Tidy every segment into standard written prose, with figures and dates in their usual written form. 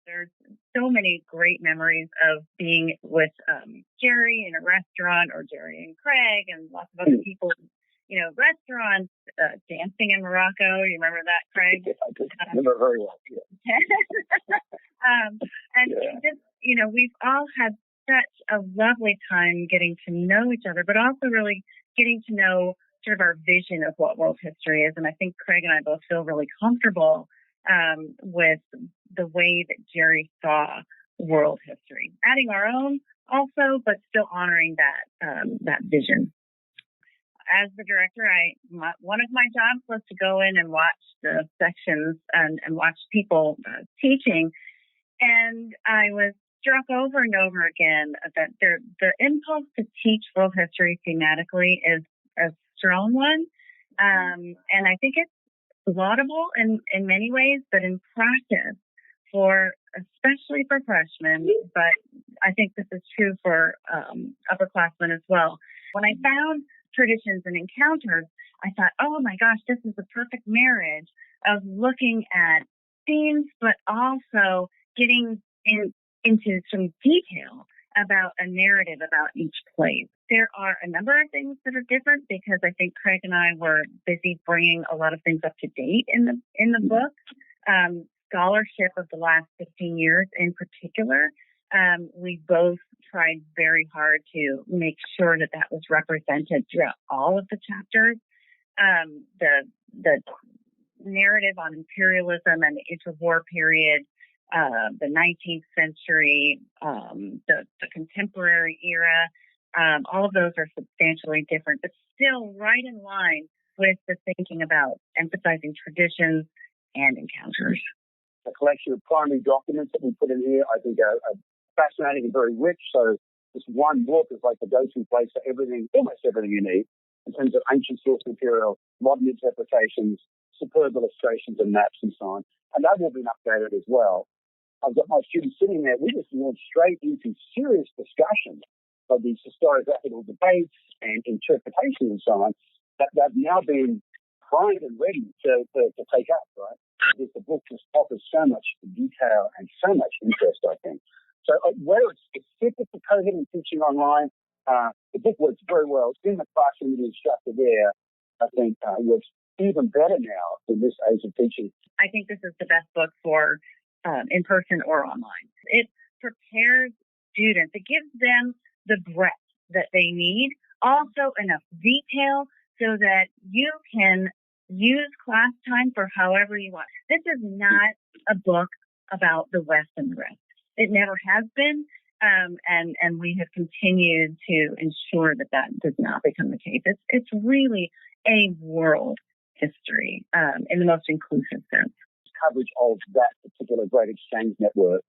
There's so many great memories of being with Jerry in a restaurant, or Jerry and Craig and lots of other people, restaurants, dancing in Morocco. You remember that, Craig? I do remember very well. Yeah. And just, we've all had such a lovely time getting to know each other, but also really getting to know sort of our vision of what world history is. And I think Craig and I both feel really comfortable with the way that Jerry saw world history, adding our own also, but still honoring that vision. As the director, one of my jobs was to go in and watch the sections and watch people teaching, and I was struck over and over again that the impulse to teach world history thematically is a strong one, and I think it's laudable in many ways, but in practice, especially for freshmen, but I think this is true for upperclassmen as well. When I found traditions and encounters, I thought, oh my gosh, this is the perfect marriage of looking at themes, but also getting into some detail about a narrative about each place. There are a number of things that are different because I think Craig and I were busy bringing a lot of things up to date in the book. Scholarship of the last 15 years in particular, we both tried very hard to make sure that was represented throughout all of the chapters. The narrative on imperialism and the interwar period, the 19th century, the contemporary era, all of those are substantially different, but still right in line with the thinking about emphasizing traditions and encounters. The collection of primary documents that we put in here, I think, are fascinating and very rich. So this one book is like the go-to place for everything, almost everything you need, in terms of ancient source material, modern interpretations, superb illustrations and maps and so on. And they've all been updated as well. I've got my students sitting there. We just launched straight into serious discussion of these historiographical debates and interpretations and so on that they've now been primed and ready to take up, right? Because the book just offers so much detail and so much interest, I think. So whether it's specific to COVID and teaching online, the book works very well. In the classroom, the instructor there, I think, works even better now in this age of teaching. I think this is the best book for in person or online. It prepares students. It gives them the breadth that they need, also enough detail so that you can use class time for however you want. This is not a book about the West and the rest. It never has been, and we have continued to ensure that does not become the case. It's really a world history in the most inclusive sense. Coverage of that particular great exchange network,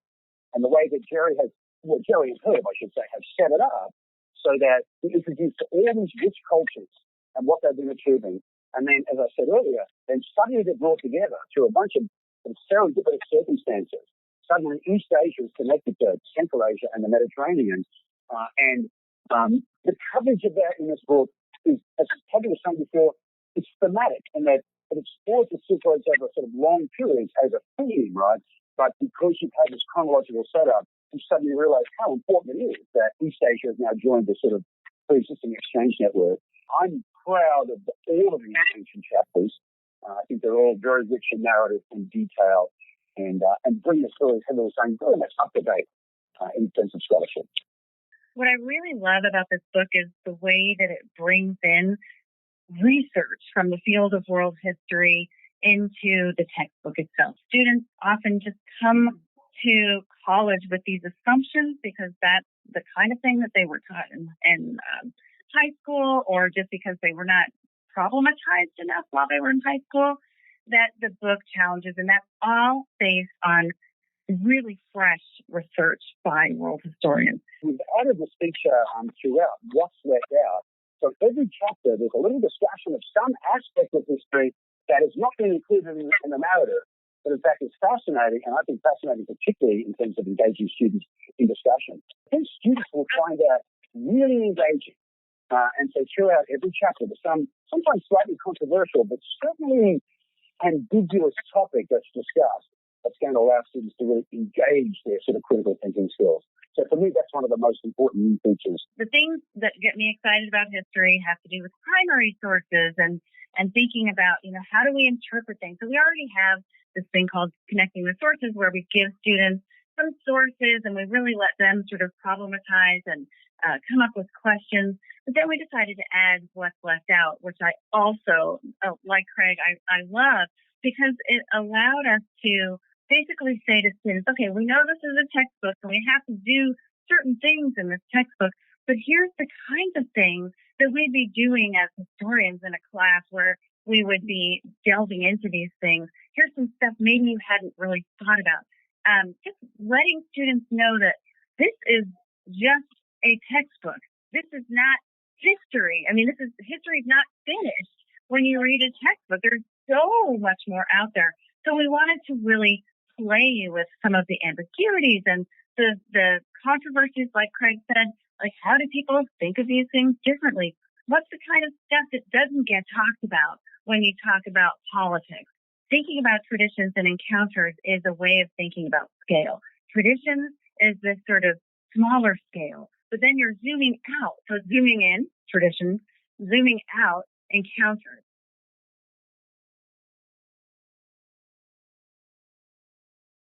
and the way that Jerry and Herb, I should say, have set it up so that we introduce to all these rich cultures and what they've been achieving. And then, as I said earlier, then suddenly they're brought together through a bunch of serendipitous circumstances. Suddenly, East Asia is connected to Central Asia and the Mediterranean. And the coverage of that in this book is, as probably was saying before, it's thematic in that it explores the Silk Roads over sort of long periods as a theme, right? But because you've had this chronological setup, you suddenly realize how important it is that East Asia has now joined the sort of pre-existing exchange network. I'm proud of all of these ancient chapters. I think they're all very rich in narrative and detail, and bring the stories, as I was saying, very much up to date in terms of scholarship. What I really love about this book is the way that it brings in research from the field of world history into the textbook itself. Students often just come to college with these assumptions because that's the kind of thing that they were taught in high school, or just because they were not problematized enough while they were in high school, that the book challenges. And that's all based on really fresh research by world historians. We've added this feature throughout, what's left out. So every chapter, there's a little discussion of some aspect of history that has not been included in the narrative, but in fact is fascinating, and I think fascinating particularly in terms of engaging students in discussion. I think students will find that really engaging. And so throughout every chapter, there's sometimes slightly controversial, but certainly ambiguous topic that's discussed. But that's going to allow students to really engage their sort of critical thinking skills. So for me, that's one of the most important new features. The things that get me excited about history have to do with primary sources and thinking about, how do we interpret things? So we already have this thing called connecting the sources where we give students some sources and we really let them sort of problematize and come up with questions. But then we decided to add what's left out, which I also, like Craig, I love because it allowed us to basically say to students, okay, we know this is a textbook and we have to do certain things in this textbook, but here's the kinds of things that we'd be doing as historians in a class where we would be delving into these things. Here's some stuff maybe you hadn't really thought about. Just letting students know that this is just a textbook. This is not history. I mean, history is not finished when you read a textbook. There's so much more out there. So we wanted to really play with some of the ambiguities and the controversies, like Craig said, like how do people think of these things differently? What's the kind of stuff that doesn't get talked about when you talk about politics? Thinking about traditions and encounters is a way of thinking about scale. Traditions is this sort of smaller scale, but then you're zooming out. So zooming in, traditions, zooming out, encounters.